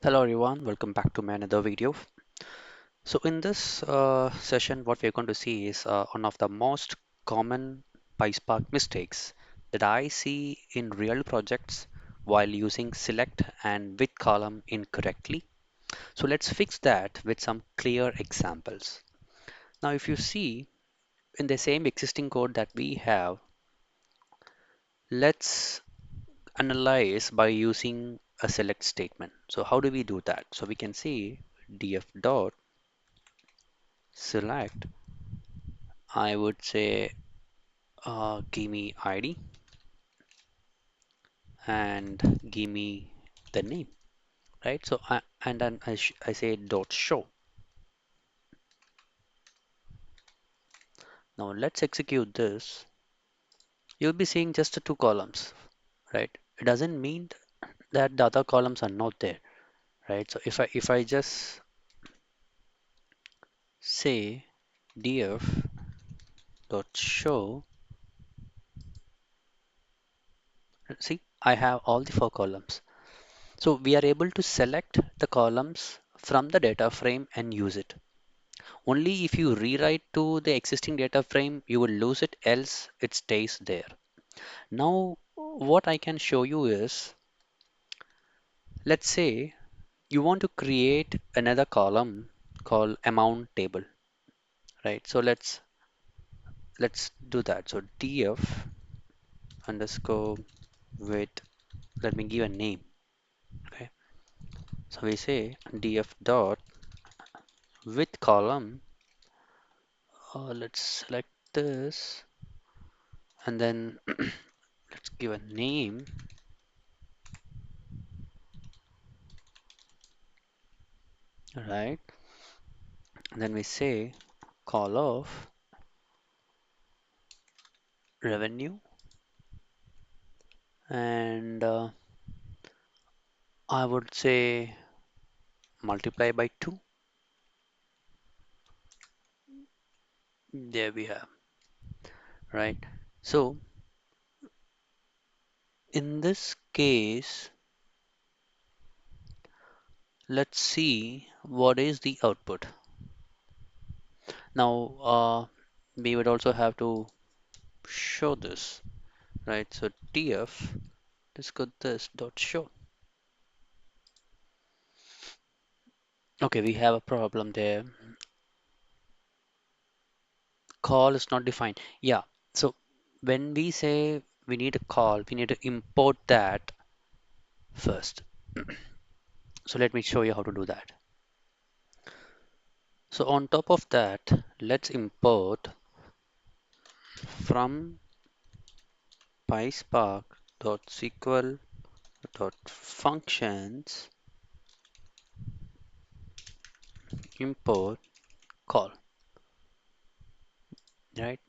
Hello everyone, welcome back to my another video. So in this session, what we're going to see is one of the most common PySpark mistakes that I see in real projects while using select and with column incorrectly. So let's fix that with some clear examples. Now, if you see in the same existing code that we have, let's analyze by using a select statement. So how do we do that? So we can see df dot select. I would say give me ID and give me the name, right? So and then I say dot show. Now let's execute this. You'll be seeing just the two columns, right? It doesn't mean that the other columns are not there, right? So if I just say df dot show, see I have all the four columns. So we are able to select the columns from the data frame and use it. Only if you rewrite to the existing data frame, you will lose it, else it stays there. Now, what I can show you is, let's say you want to create another column called amount table, right? So let's do that. So df underscore with, let me give a name, okay? So we say df dot with column, let's select this and then let's give a name, right? And then we say call of revenue and I would say multiply by 2. There we have, right? So in this case, let's see what is the output. Now, we would also have to show this, right? So df, let's go this dot show. Okay, we have a problem there. Call is not defined. Yeah, so when we say we need a call, we need to import that first. So let me show you how to do that. So on top of that, let's import from PySpark.sql.functions import call, right?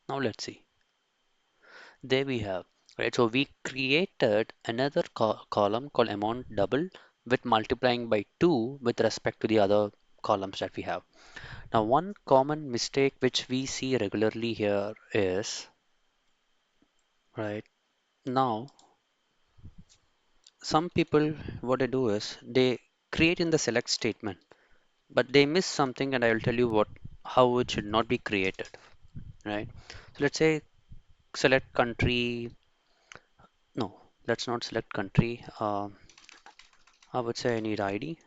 Now let's see. There we have, right? So we created another column called amount double with multiplying by 2 with respect to the other columns that we have. Now, one common mistake which we see regularly here is, right? Now, some people, what they do is they create in the select statement, but they miss something, and I will tell you what how it should not be created, right? So let's say select country. No, let's not select country. I would say I need ID.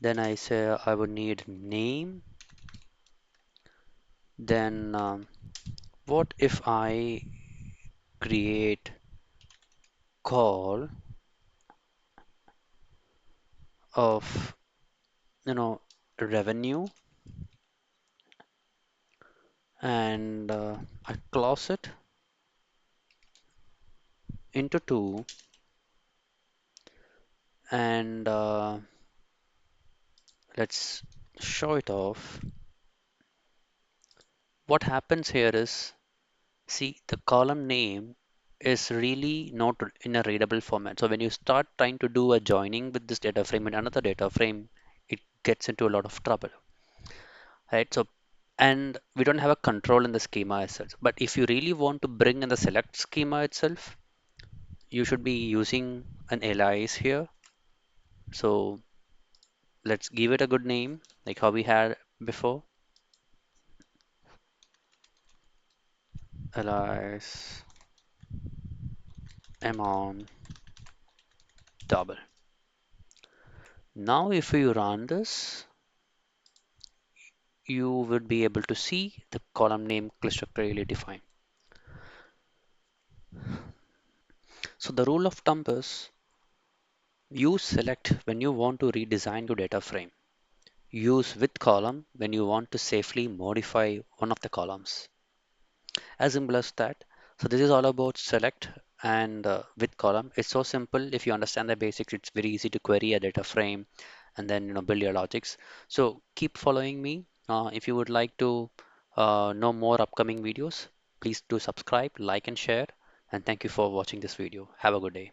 Then I say I would need name. Then what if I create call of revenue and I close it into two and let's show it off. What happens here is, see, the column name is really not in a readable format. So when you start trying to do a joining with this data frame and another data frame, it gets into a lot of trouble, right? So and we don't have a control in the schema itself. But if you really want to bring in the select schema itself, you should be using an alias here. So let's give it a good name, like how we had before. Alias amount double. Now, if we run this, you would be able to see the column name cluster clearly defined. So the rule of thumb is use select when you want to redesign your data frame. Use with column when you want to safely modify one of the columns. As simple as that. So this is all about select and with column. It's so simple. If you understand the basics, it's very easy to query a data frame and then build your logics. So keep following me. If you would like to know more upcoming videos, please do subscribe, like and share. And thank you for watching this video. Have a good day.